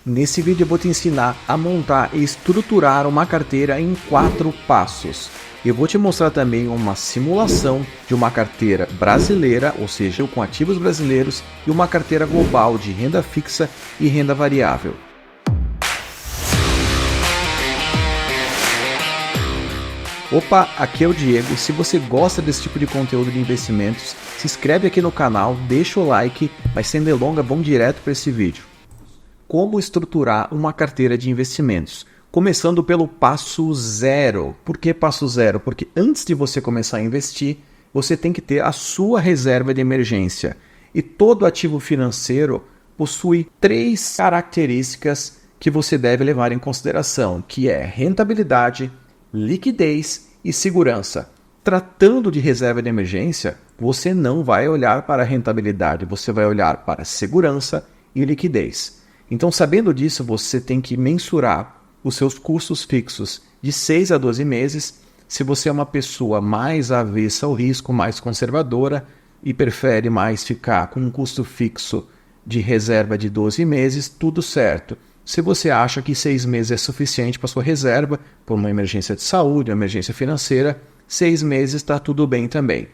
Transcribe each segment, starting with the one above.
Nesse vídeo eu vou te ensinar a montar e estruturar uma carteira em 4 passos. Eu vou te mostrar também uma simulação de uma carteira brasileira, ou seja, com ativos brasileiros, e uma carteira global de renda fixa e renda variável. Opa, aqui é o Diego. Se você gosta desse tipo de conteúdo de investimentos, se inscreve aqui no canal, deixa o like, mas sem delonga, vamos direto para esse vídeo. Como estruturar uma carteira de investimentos? Começando pelo passo 0. Por que passo 0? Porque antes de você começar a investir, você tem que ter a sua reserva de emergência. E todo ativo financeiro possui 3 características que você deve levar em consideração, que é rentabilidade, liquidez e segurança. Tratando de reserva de emergência, você não vai olhar para a rentabilidade, você vai olhar para a segurança e liquidez. Então, sabendo disso, você tem que mensurar os seus custos fixos de 6 a 12 meses. Se você é uma pessoa mais avessa ao risco, mais conservadora e prefere mais ficar com um custo fixo de reserva de 12 meses, tudo certo. Se você acha que 6 meses é suficiente para sua reserva, por uma emergência de saúde, uma emergência financeira, 6 meses está tudo bem também.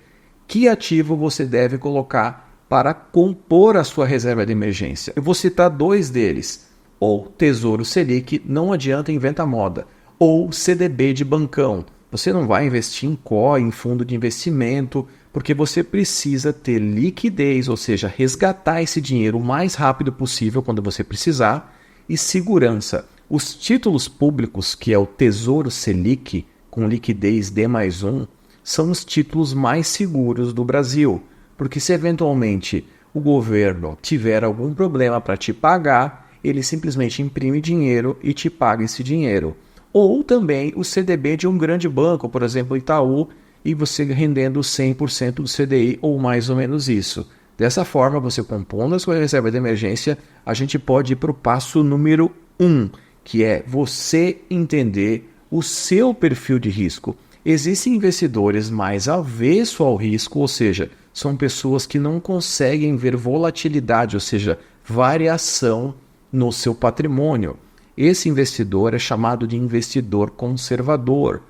Que ativo você deve colocar para compor a sua reserva de emergência? Eu vou citar 2 deles. Ou Tesouro Selic, não adianta inventar moda. Ou CDB de bancão. Você não vai investir em COI, em fundo de investimento, porque você precisa ter liquidez, ou seja, resgatar esse dinheiro o mais rápido possível quando você precisar, e segurança. Os títulos públicos, que é o Tesouro Selic, com liquidez D+1, são os títulos mais seguros do Brasil. Porque se eventualmente o governo tiver algum problema para te pagar, ele simplesmente imprime dinheiro e te paga esse dinheiro. Ou também o CDB de um grande banco, por exemplo, Itaú, e você rendendo 100% do CDI ou mais ou menos isso. Dessa forma, você compondo a sua reserva de emergência, a gente pode ir para o passo número 1, que é você entender o seu perfil de risco. Existem investidores mais avessos ao risco, ou seja, são pessoas que não conseguem ver volatilidade, ou seja, variação no seu patrimônio. Esse investidor é chamado de investidor conservador.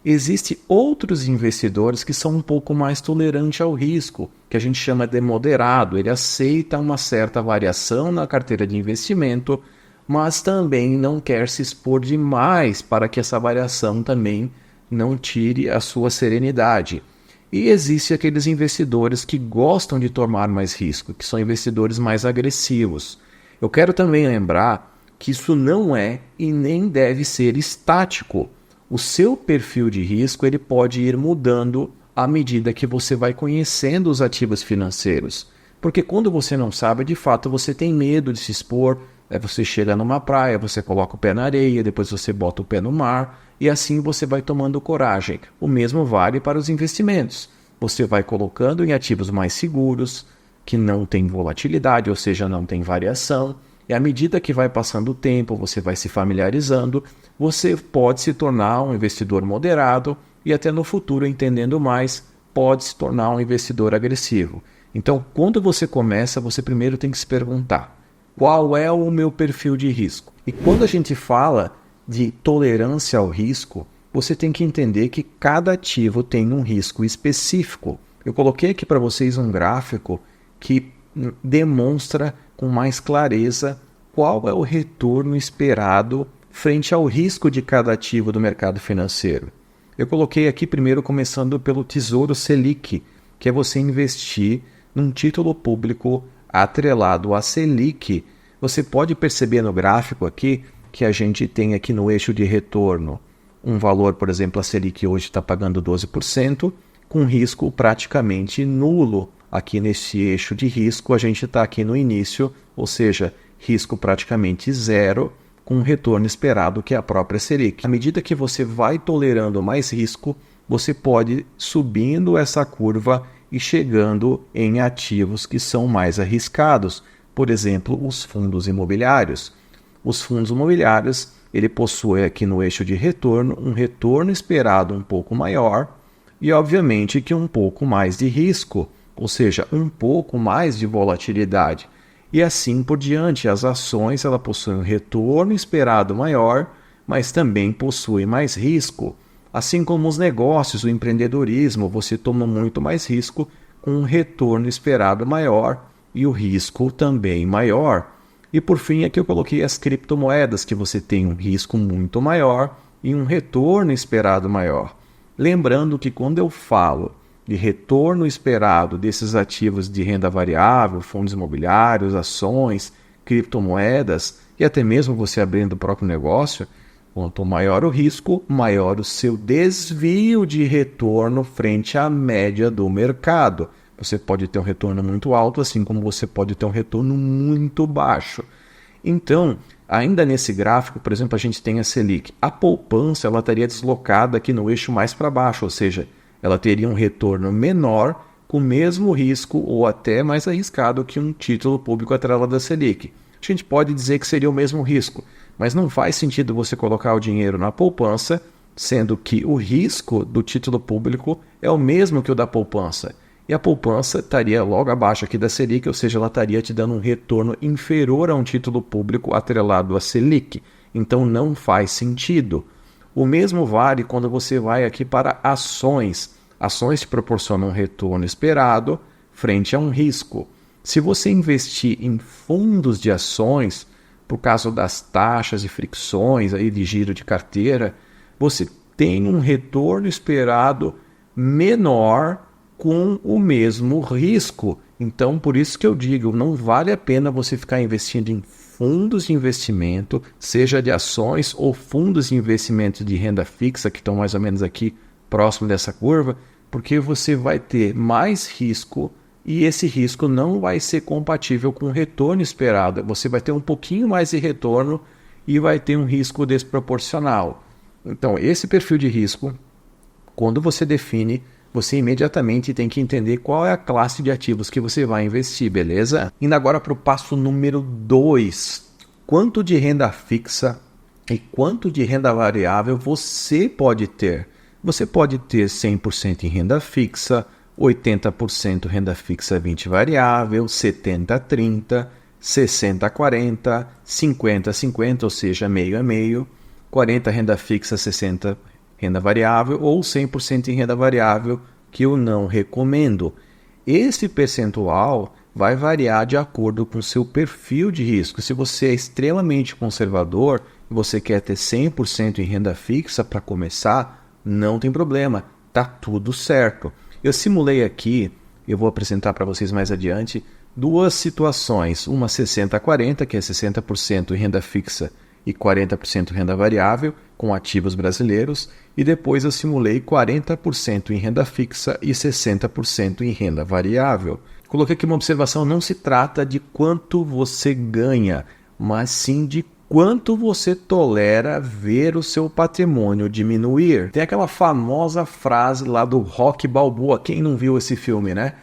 Existem outros investidores que são um pouco mais tolerantes ao risco, que a gente chama de moderado. Ele aceita uma certa variação na carteira de investimento, mas também não quer se expor demais para que essa variação também não tire a sua serenidade. E existem aqueles investidores que gostam de tomar mais risco, que são investidores mais agressivos. Eu quero também lembrar que isso não é e nem deve ser estático. O seu perfil de risco ele pode ir mudando à medida que você vai conhecendo os ativos financeiros. Porque quando você não sabe, de fato, você tem medo de se expor. Você chega numa praia, você coloca o pé na areia, depois você bota o pé no mar e assim você vai tomando coragem. O mesmo vale para os investimentos. Você vai colocando em ativos mais seguros, que não tem volatilidade, ou seja, não tem variação. E à medida que vai passando o tempo, você vai se familiarizando, você pode se tornar um investidor moderado e até no futuro, entendendo mais, pode se tornar um investidor agressivo. Então, quando você começa, você primeiro tem que se perguntar: qual é o meu perfil de risco? E quando a gente fala de tolerância ao risco, você tem que entender que cada ativo tem um risco específico. Eu coloquei aqui para vocês um gráfico que demonstra com mais clareza qual é o retorno esperado frente ao risco de cada ativo do mercado financeiro. Eu coloquei aqui primeiro começando pelo Tesouro Selic, que é você investir num título público atrelado à Selic. Você pode perceber no gráfico aqui que a gente tem aqui no eixo de retorno um valor, por exemplo, a Selic hoje está pagando 12%, com risco praticamente nulo. Aqui nesse eixo de risco, a gente está aqui no início, ou seja, risco praticamente zero, com um retorno esperado que é a própria Selic. À medida que você vai tolerando mais risco, você pode ir subindo essa curva e chegando em ativos que são mais arriscados. Por exemplo, os fundos imobiliários. Os fundos imobiliários, ele possui aqui no eixo de retorno um retorno esperado um pouco maior e, obviamente, que um pouco mais de risco, ou seja, um pouco mais de volatilidade. E assim por diante. As ações ela possuem um retorno esperado maior, mas também possuem mais risco. Assim como os negócios, o empreendedorismo, você toma muito mais risco com um retorno esperado maior e o risco também maior. E por fim, aqui eu coloquei as criptomoedas, que você tem um risco muito maior e um retorno esperado maior. Lembrando que quando eu falo de retorno esperado desses ativos de renda variável, fundos imobiliários, ações, criptomoedas e até mesmo você abrindo o próprio negócio, quanto maior o risco, maior o seu desvio de retorno frente à média do mercado. Você pode ter um retorno muito alto, assim como você pode ter um retorno muito baixo. Então, ainda nesse gráfico, por exemplo, a gente tem a Selic. A poupança ela estaria deslocada aqui no eixo mais para baixo, ou seja, ela teria um retorno menor com o mesmo risco ou até mais arriscado que um título público atrelado à Selic. A gente pode dizer que seria o mesmo risco, mas não faz sentido você colocar o dinheiro na poupança, sendo que o risco do título público é o mesmo que o da poupança. E a poupança estaria logo abaixo aqui da Selic, ou seja, ela estaria te dando um retorno inferior a um título público atrelado à Selic. Então não faz sentido. O mesmo vale quando você vai aqui para ações. Ações te proporcionam um retorno esperado frente a um risco. Se você investir em fundos de ações, por causa das taxas e fricções aí de giro de carteira, você tem um retorno esperado menor com o mesmo risco. Então, por isso que eu digo, não vale a pena você ficar investindo em fundos de investimento, seja de ações ou fundos de investimento de renda fixa, que estão mais ou menos aqui próximo dessa curva, porque você vai ter mais risco e esse risco não vai ser compatível com o retorno esperado. Você vai ter um pouquinho mais de retorno e vai ter um risco desproporcional. Então, esse perfil de risco, quando você define, você imediatamente tem que entender qual é a classe de ativos que você vai investir, beleza? Indo agora para o passo número 2. Quanto de renda fixa e quanto de renda variável você pode ter? Você pode ter 100% em renda fixa, 80% renda fixa 20 variável, 70-30, 60-40, 50-50, ou seja, meio a meio, 40 renda fixa, 60 renda variável ou 100% em renda variável, que eu não recomendo. Esse percentual vai variar de acordo com o seu perfil de risco. Se você é extremamente conservador e você quer ter 100% em renda fixa para começar, não tem problema, tá tudo certo. Eu simulei aqui, eu vou apresentar para vocês mais adiante, duas situações, uma 60-40, que é 60% em renda fixa e 40% renda variável, com ativos brasileiros, e depois eu simulei 40% em renda fixa e 60% em renda variável. Coloquei aqui uma observação, não se trata de quanto você ganha, mas sim de quanto você tolera ver o seu patrimônio diminuir. Tem aquela famosa frase lá do Rocky Balboa, quem não viu esse filme, né?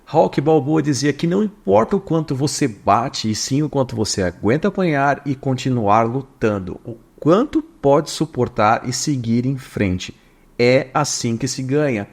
Rocky Balboa dizia que não importa o quanto você bate, e sim o quanto você aguenta apanhar e continuar lutando. O quanto pode suportar e seguir em frente. É assim que se ganha.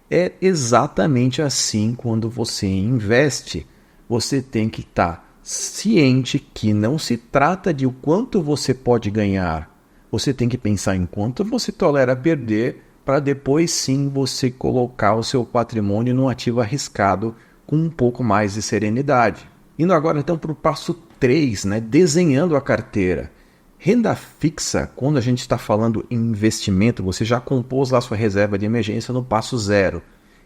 É exatamente assim quando você investe. Você tem que estar ciente que não se trata de o quanto você pode ganhar. Você tem que pensar em quanto você tolera perder para depois sim você colocar o seu patrimônio num ativo arriscado com um pouco mais de serenidade. Indo agora então para o passo 3, né? Desenhando a carteira. Renda fixa, quando a gente está falando em investimento, você já compôs lá sua reserva de emergência no passo 0.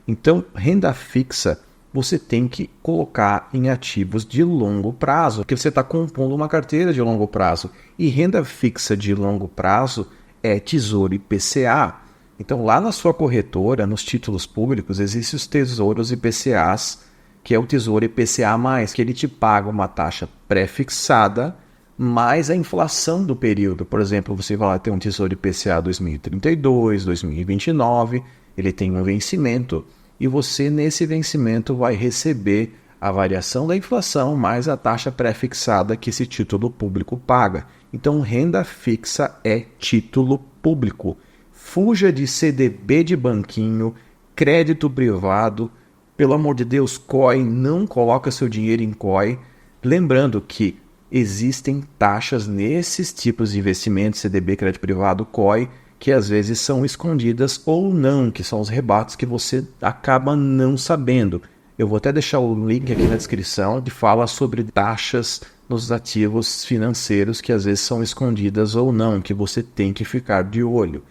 Então, renda fixa, você tem que colocar em ativos de longo prazo, porque você está compondo uma carteira de longo prazo. E renda fixa de longo prazo é Tesouro IPCA. Então, lá na sua corretora, nos títulos públicos, existem os tesouros IPCAs, que é o Tesouro IPCA+, que ele te paga uma taxa pré-fixada, mais a inflação do período. Por exemplo, você vai lá ter um Tesouro IPCA 2032, 2029, ele tem um vencimento, e você, nesse vencimento, vai receber a variação da inflação mais a taxa pré-fixada que esse título público paga. Então, renda fixa é título público. Fuja de CDB de banquinho, crédito privado. Pelo amor de Deus, COI, não coloca seu dinheiro em COI. Lembrando que existem taxas nesses tipos de investimentos, CDB, crédito privado, COI, que às vezes são escondidas ou não, que são os rebates que você acaba não sabendo. Eu vou até deixar o link aqui na descrição que fala sobre taxas nos ativos financeiros que às vezes são escondidas ou não, que você tem que ficar de olho.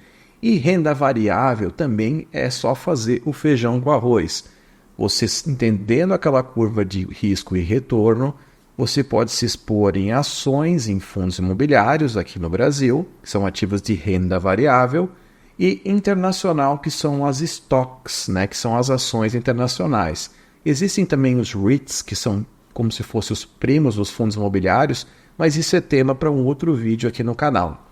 E renda variável também é só fazer o feijão com arroz. Você entendendo aquela curva de risco e retorno, você pode se expor em ações, em fundos imobiliários aqui no Brasil, que são ativos de renda variável, e internacional, que são as stocks, né, que são as ações internacionais. Existem também os REITs, que são como se fossem os primos dos fundos imobiliários, mas isso é tema para um outro vídeo aqui no canal.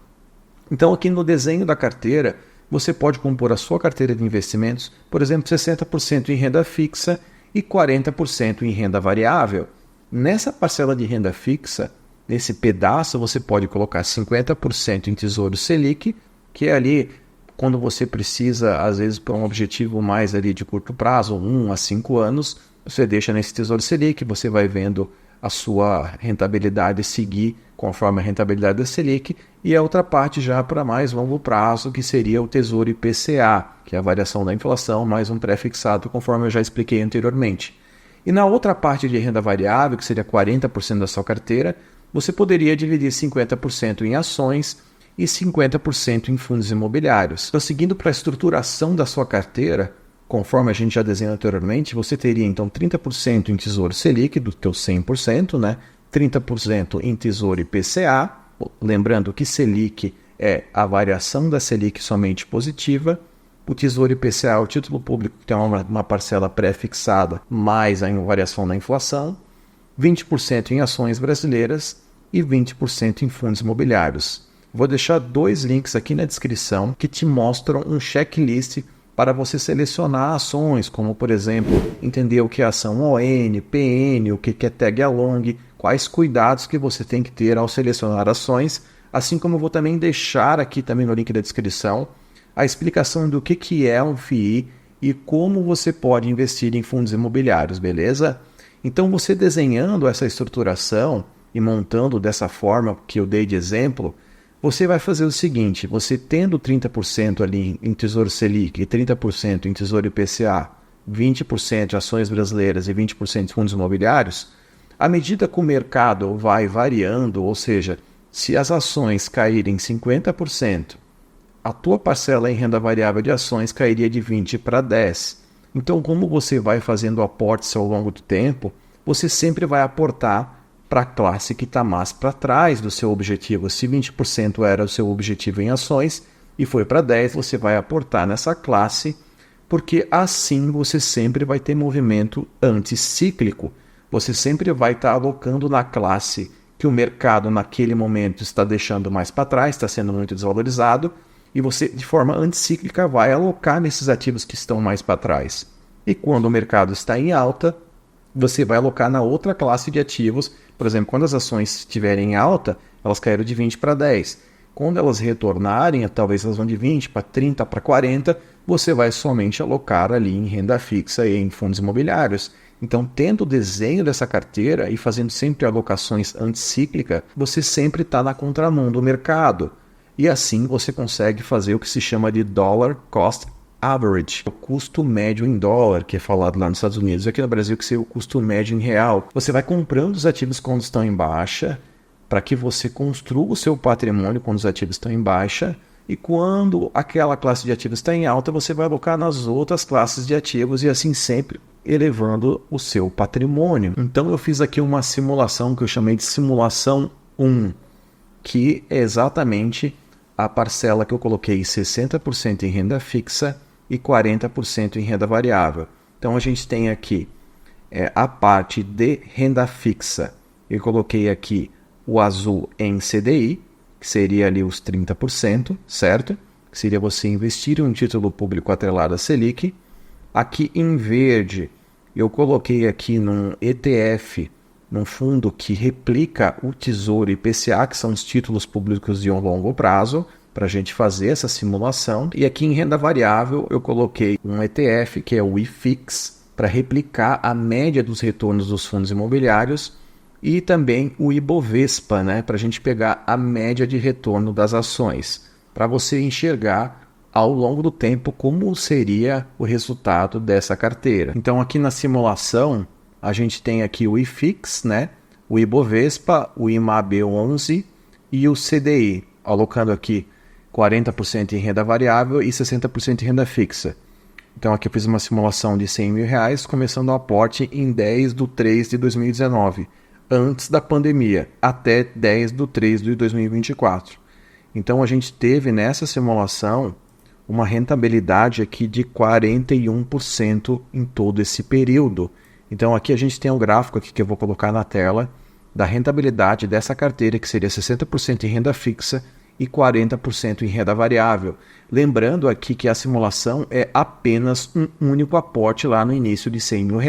Então aqui no desenho da carteira, você pode compor a sua carteira de investimentos, por exemplo, 60% em renda fixa e 40% em renda variável. Nessa parcela de renda fixa, nesse pedaço, você pode colocar 50% em Tesouro Selic, que é ali quando você precisa, às vezes, para um objetivo mais ali de curto prazo, 1 a 5 anos, você deixa nesse Tesouro Selic, você vai vendo a sua rentabilidade seguir conforme a rentabilidade da Selic, e a outra parte já para mais longo prazo, que seria o Tesouro IPCA, que é a variação da inflação, mais um pré-fixado, conforme eu já expliquei anteriormente. E na outra parte de renda variável, que seria 40% da sua carteira, você poderia dividir 50% em ações e 50% em fundos imobiliários. Então, seguindo para a estruturação da sua carteira, conforme a gente já desenhou anteriormente, você teria então 30% em Tesouro Selic, do teu 100%, né? 30% em Tesouro IPCA, lembrando que Selic é a variação da Selic somente positiva. O Tesouro IPCA é o título público que tem uma parcela pré-fixada mais a variação da inflação, 20% em ações brasileiras e 20% em fundos imobiliários. Vou deixar 2 links aqui na descrição que te mostram um checklist para você selecionar ações, como por exemplo, entender o que é ação ON, PN, o que é tag along, quais cuidados que você tem que ter ao selecionar ações, assim como eu vou também deixar aqui também no link da descrição a explicação do que é um FII e como você pode investir em fundos imobiliários, beleza? Então você desenhando essa estruturação e montando dessa forma que eu dei de exemplo, você vai fazer o seguinte, você tendo 30% ali em Tesouro Selic e 30% em Tesouro IPCA, 20% de ações brasileiras e 20% de fundos imobiliários, à medida que o mercado vai variando, ou seja, se as ações caírem 50%, a tua parcela em renda variável de ações cairia de 20 para 10. Então, como você vai fazendo aportes ao longo do tempo, você sempre vai aportar para a classe que está mais para trás do seu objetivo. Se 20% era o seu objetivo em ações e foi para 10, você vai aportar nessa classe, porque assim você sempre vai ter movimento anticíclico. Você sempre vai estar alocando na classe que o mercado naquele momento está deixando mais para trás, está sendo muito desvalorizado, e você, de forma anticíclica, vai alocar nesses ativos que estão mais para trás. E quando o mercado está em alta, você vai alocar na outra classe de ativos. Por exemplo, quando as ações estiverem em alta, elas caíram de 20 para 10. Quando elas retornarem, talvez elas vão de 20 para 30 para 40, você vai somente alocar ali em renda fixa e em fundos imobiliários. Então, tendo o desenho dessa carteira e fazendo sempre alocações anticíclicas, você sempre está na contramão do mercado. E assim você consegue fazer o que se chama de Dollar Cost Average, o custo médio em dólar, que é falado lá nos Estados Unidos, e aqui no Brasil que seria o custo médio em real. Você vai comprando os ativos quando estão em baixa, para que você construa o seu patrimônio quando os ativos estão em baixa, e quando aquela classe de ativos está em alta, você vai alocar nas outras classes de ativos e assim sempre elevando o seu patrimônio. Então eu fiz aqui uma simulação que eu chamei de simulação 1, que é exatamente a parcela que eu coloquei 60% em renda fixa e 40% em renda variável. Então a gente tem aqui a parte de renda fixa. Eu coloquei aqui o azul em CDI, que seria ali os 30%, certo? Que seria você investir em um título público atrelado a Selic. Aqui em verde, eu coloquei aqui num ETF, num fundo que replica o Tesouro IPCA, que são os títulos públicos de um longo prazo, para a gente fazer essa simulação. E aqui em renda variável, eu coloquei um ETF, que é o IFIX, para replicar a média dos retornos dos fundos imobiliários. e também o Ibovespa, né, para a gente pegar a média de retorno das ações, para você enxergar ao longo do tempo como seria o resultado dessa carteira. Então aqui na simulação a gente tem aqui o IFIX, né, o Ibovespa, o IMAB11 e o CDI, alocando aqui 40% em renda variável e 60% em renda fixa. Então aqui eu fiz uma simulação de R$100 mil, começando o aporte em 10/3/2019, antes da pandemia, até 10/3/2024. Então a gente teve nessa simulação uma rentabilidade aqui de 41% em todo esse período. Então aqui a gente tem um gráfico aqui que eu vou colocar na tela da rentabilidade dessa carteira, que seria 60% em renda fixa e 40% em renda variável. Lembrando aqui que a simulação é apenas um único aporte lá no início de R$100 mil,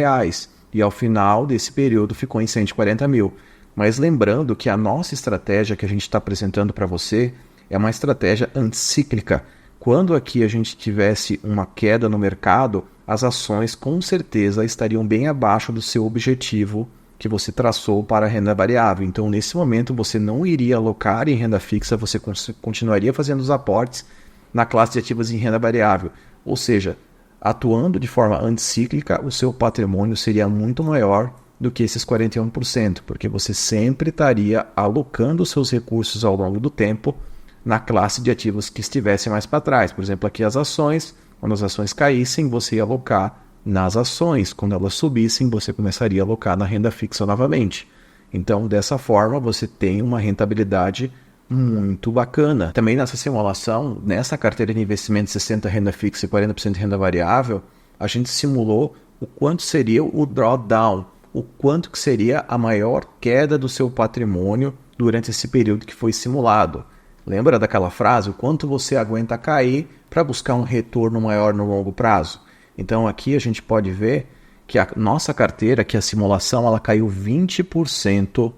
e ao final desse período ficou em 140 mil. Mas lembrando que a nossa estratégia que a gente está apresentando para você é uma estratégia anticíclica. Quando aqui a gente tivesse uma queda no mercado, as ações com certeza estariam bem abaixo do seu objetivo que você traçou para a renda variável. Então, nesse momento, você não iria alocar em renda fixa, você continuaria fazendo os aportes na classe de ativos em renda variável. Ou seja, atuando de forma anticíclica, o seu patrimônio seria muito maior do que esses 41%, porque você sempre estaria alocando os seus recursos ao longo do tempo na classe de ativos que estivessem mais para trás. Por exemplo, aqui as ações, quando as ações caíssem, você ia alocar nas ações. Quando elas subissem, você começaria a alocar na renda fixa novamente. Então, dessa forma, você tem uma rentabilidade muito bacana. Também nessa simulação, nessa carteira de investimento 60% renda fixa e 40% renda variável, a gente simulou o quanto seria o drawdown, o quanto que seria a maior queda do seu patrimônio durante esse período que foi simulado. Lembra daquela frase? O quanto você aguenta cair para buscar um retorno maior no longo prazo? Então aqui a gente pode ver que a nossa carteira, que a simulação, ela caiu 20%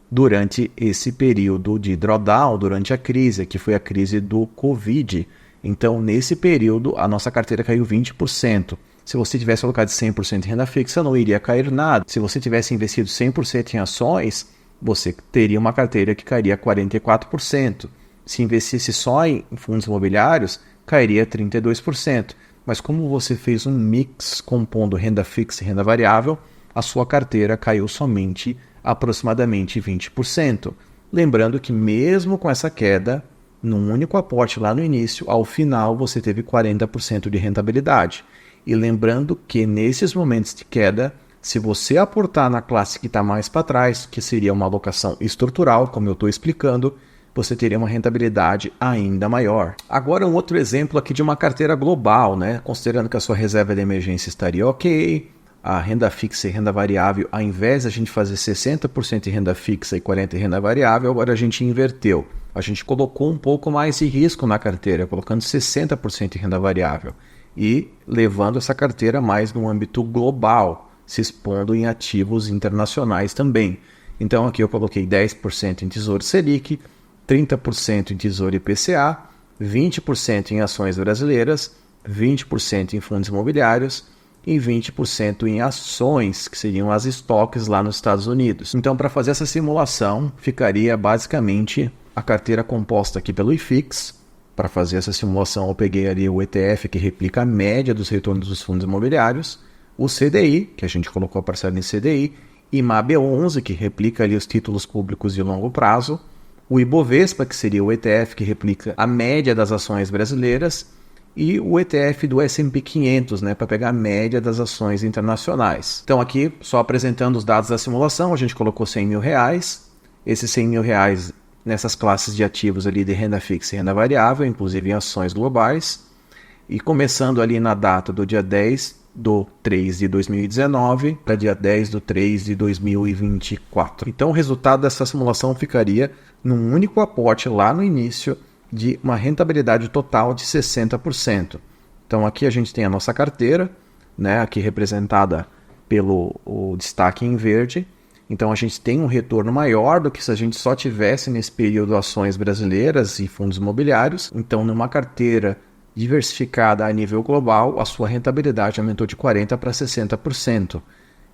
durante esse período de drawdown, durante a crise, que foi a crise do Covid. Então nesse período a nossa carteira caiu 20%. Se você tivesse alocado 100% em renda fixa, não iria cair nada. Se você tivesse investido 100% em ações, você teria uma carteira que cairia 44%. Se investisse só em fundos imobiliários, cairia 32%. Mas como você fez um mix compondo renda fixa e renda variável, a sua carteira caiu somente aproximadamente 20%. Lembrando que mesmo com essa queda, num único aporte lá no início, ao final você teve 40% de rentabilidade. E lembrando que nesses momentos de queda, se você aportar na classe que está mais para trás, que seria uma alocação estrutural, como eu estou explicando, você teria uma rentabilidade ainda maior. Agora um outro exemplo aqui de uma carteira global, né? Considerando que a sua reserva de emergência estaria ok, a renda fixa e renda variável, ao invés de a gente fazer 60% em renda fixa e 40% em renda variável, agora a gente inverteu. A gente colocou um pouco mais de risco na carteira, colocando 60% em renda variável e levando essa carteira mais no âmbito global, se expondo em ativos internacionais também. Então aqui eu coloquei 10% em Tesouro Selic, 30% em Tesouro IPCA, 20% em ações brasileiras, 20% em fundos imobiliários e 20% em ações, que seriam as estoques lá nos Estados Unidos. Então, para fazer essa simulação, ficaria basicamente a carteira composta aqui pelo IFIX. Para fazer essa simulação, eu peguei ali o ETF, que replica a média dos retornos dos fundos imobiliários, o CDI, que a gente colocou a parcela em CDI, e IMAB11, que replica ali os títulos públicos de longo prazo, o Ibovespa, que seria o ETF que replica a média das ações brasileiras, e o ETF do S&P 500, né, para pegar a média das ações internacionais. Então aqui, só apresentando os dados da simulação, a gente colocou R$100 mil. Esses R$100 mil nessas classes de ativos ali de renda fixa e renda variável, inclusive em ações globais. E começando ali na data do dia 10/3/2019 para dia 10/3/2024. Então o resultado dessa simulação ficaria num único aporte lá no início de uma rentabilidade total de 60%. Então aqui a gente tem a nossa carteira, né, aqui representada pelo o destaque em verde. Então a gente tem um retorno maior do que se a gente só tivesse nesse período ações brasileiras e fundos imobiliários. Então numa carteira diversificada a nível global, a sua rentabilidade aumentou de 40% para 60%.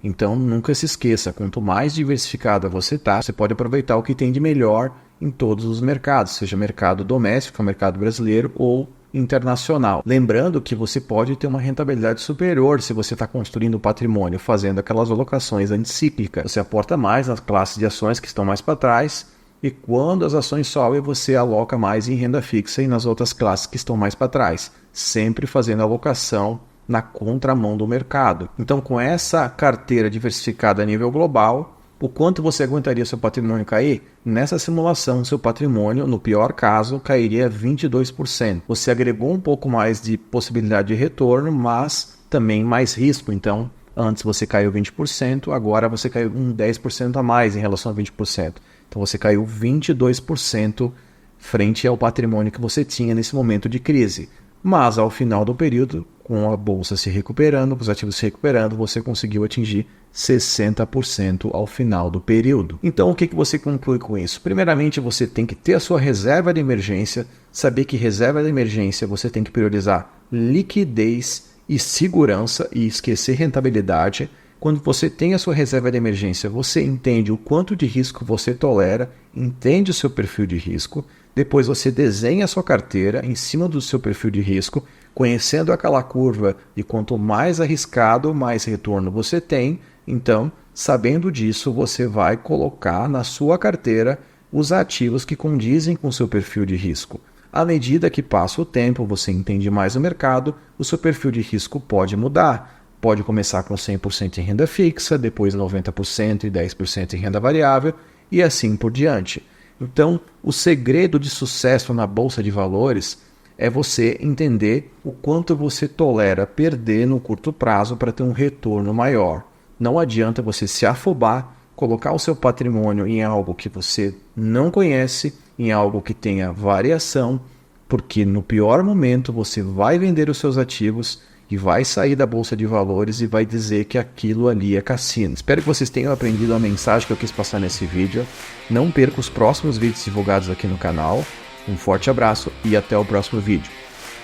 Então nunca se esqueça, quanto mais diversificada você está, você pode aproveitar o que tem de melhor em todos os mercados, seja mercado doméstico, mercado brasileiro ou internacional. Lembrando que você pode ter uma rentabilidade superior se você está construindo patrimônio, fazendo aquelas alocações anticíclicas. Você aporta mais nas classes de ações que estão mais para trás e quando as ações sobem, você aloca mais em renda fixa e nas outras classes que estão mais para trás, sempre fazendo alocação na contramão do mercado. Então, com essa carteira diversificada a nível global, o quanto você aguentaria seu patrimônio cair? Nessa simulação, seu patrimônio, no pior caso, cairia 22%. Você agregou um pouco mais de possibilidade de retorno, mas também mais risco. Então, antes você caiu 20%, agora você caiu 10% a mais em relação a 20%. Então, você caiu 22% frente ao patrimônio que você tinha nesse momento de crise. Mas, ao final do período, com a bolsa se recuperando, os ativos se recuperando, você conseguiu atingir 60% ao final do período. Então, o que você conclui com isso? Primeiramente, você tem que ter a sua reserva de emergência, saber que reserva de emergência você tem que priorizar liquidez e segurança e esquecer rentabilidade. Quando você tem a sua reserva de emergência, você entende o quanto de risco você tolera, entende o seu perfil de risco, depois você desenha a sua carteira em cima do seu perfil de risco, conhecendo aquela curva de quanto mais arriscado, mais retorno você tem. Então, sabendo disso, você vai colocar na sua carteira os ativos que condizem com o seu perfil de risco. À medida que passa o tempo, você entende mais o mercado, o seu perfil de risco pode mudar. Pode começar com 100% em renda fixa, depois 90% e 10% em renda variável e assim por diante. Então, o segredo de sucesso na Bolsa de Valores é você entender o quanto você tolera perder no curto prazo para ter um retorno maior. Não adianta você se afobar, colocar o seu patrimônio em algo que você não conhece, em algo que tenha variação, porque no pior momento você vai vender os seus ativos e vai sair da Bolsa de Valores e vai dizer que aquilo ali é cassino. Espero que vocês tenham aprendido a mensagem que eu quis passar nesse vídeo. Não perca os próximos vídeos divulgados aqui no canal. Um forte abraço e até o próximo vídeo.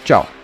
Tchau!